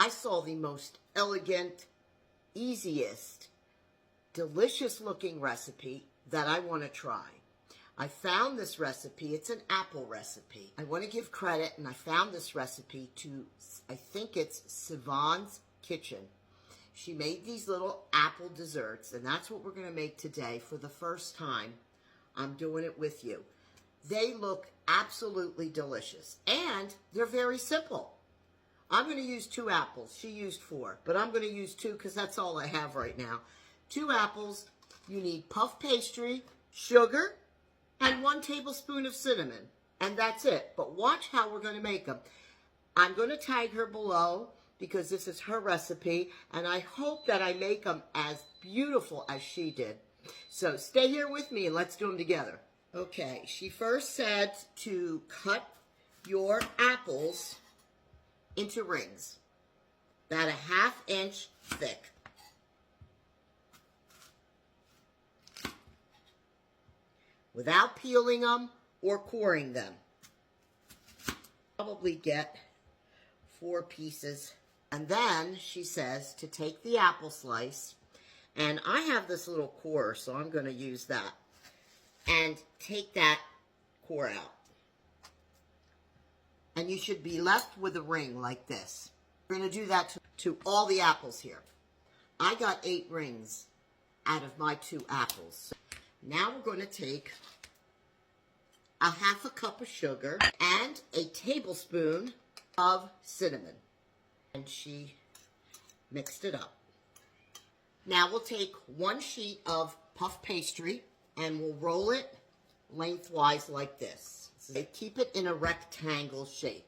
I saw the most elegant, easiest, delicious looking recipe that I want to try. I found this recipe. It's an apple recipe. I want to give credit, and I found this recipe to, I think it's Sivan's Kitchen. She made these little apple desserts, and that's what we're going to make today for the first time. I'm doing it with you. They look absolutely delicious, and they're very simple. I'm going to use 2 apples. She used 4, but I'm going to use 2 because that's all I have right now. 2 apples. You need puff pastry, sugar, and 1 tablespoon of cinnamon, and that's it. But watch how we're going to make them. I'm going to tag her below because this is her recipe, and I hope that I make them as beautiful as she did. So stay here with me and let's do them together. Okay, she first said to cut your apples into rings, about a 1/2 inch thick. Without peeling them or coring them. Probably get 4 pieces. And then she says to take the apple slice, and I have this little core, so I'm going to use that, and take that core out. And you should be left with a ring like this. We're going to do that to all the apples here. I got 8 rings out of my 2 apples. So now we're going to take a 1/2 cup of sugar and a tablespoon of cinnamon. And she mixed it up. Now we'll take 1 sheet of puff pastry and we'll roll it lengthwise like this. So keep it in a rectangle shape.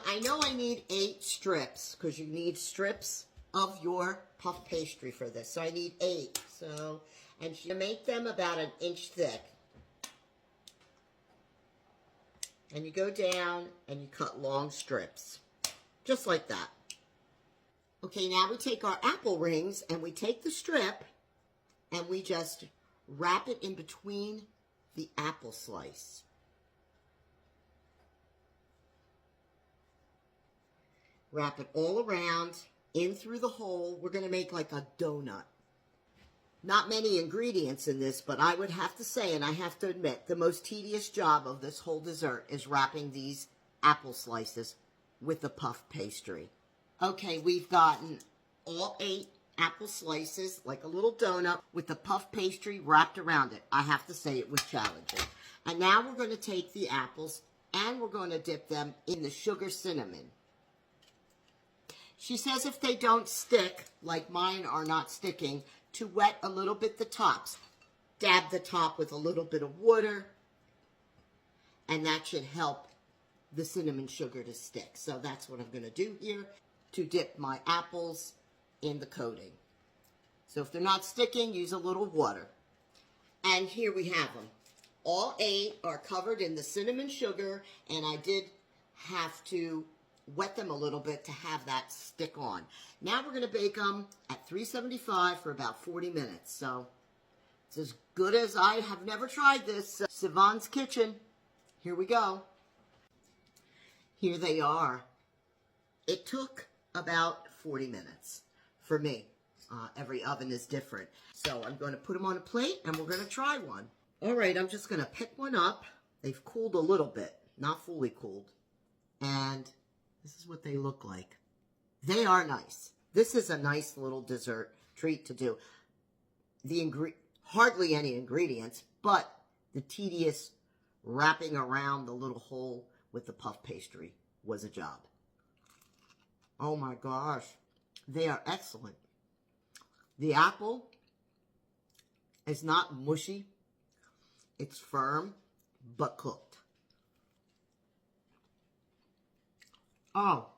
I know I need 8 strips because you need strips of your puff pastry for this. So I need 8. So, and you make them about 1 inch thick. And you go down and you cut long strips. Just like that. Okay, now we take our apple rings and we take the strip and we just wrap it in between the apple slice. Wrap it all around, in through the hole. We're going to make like a donut. Not many ingredients in this, but I would have to say, and I have to admit, the most tedious job of this whole dessert is wrapping these apple slices with the puff pastry. Okay, we've gotten all 8 apple slices, like a little donut, with the puff pastry wrapped around it. I have to say it was challenging. And now we're going to take the apples and we're going to dip them in the sugar cinnamon. She says if they don't stick, like mine are not sticking, to wet a little bit the tops. Dab the top with a little bit of water, and that should help the cinnamon sugar to stick. So that's what I'm going to do here to dip my apples in the coating. So if they're not sticking, use a little water. And here we have them. All 8 are covered in the cinnamon sugar, and I did have to wet them a little bit to have that stick on. Now we're going to bake them at 375 for about 40 minutes. So it's as good as I have never tried this. Sivan's Kitchen. Here we go. Here they are. It took about 40 minutes for me. Every oven is different. So I'm going to put them on a plate and we're going to try one. All right, I'm just going to pick one up. They've cooled a little bit, not fully cooled. And this is what they look like. They are nice. This is a nice little dessert treat to do. Hardly any ingredients, but the tedious wrapping around the little hole with the puff pastry was a job. Oh my gosh. They are excellent. The apple is not mushy. It's firm, but cooked. Oh,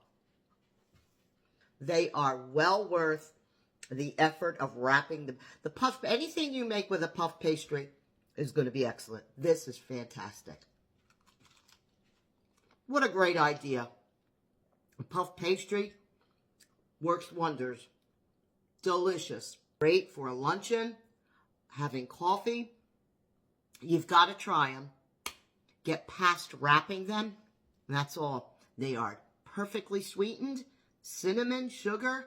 they are well worth the effort of wrapping the puff. Anything you make with a puff pastry is going to be excellent. This is fantastic. What a great idea. A puff pastry works wonders. Delicious. Great for a luncheon, having coffee. You've got to try them. get past wrapping them. That's all. They are perfectly sweetened, cinnamon, sugar,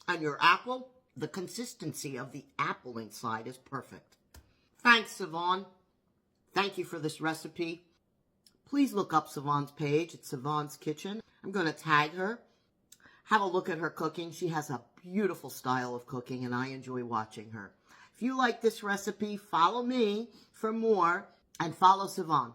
and your apple. The consistency of the apple inside is perfect. Thanks, Savon. Thank you for this recipe. Please look up Savon's page. It's Savon's Kitchen. I'm going to tag her. Have a look at her cooking. She has a beautiful style of cooking, and I enjoy watching her. If you like this recipe, follow me for more, and follow Savon.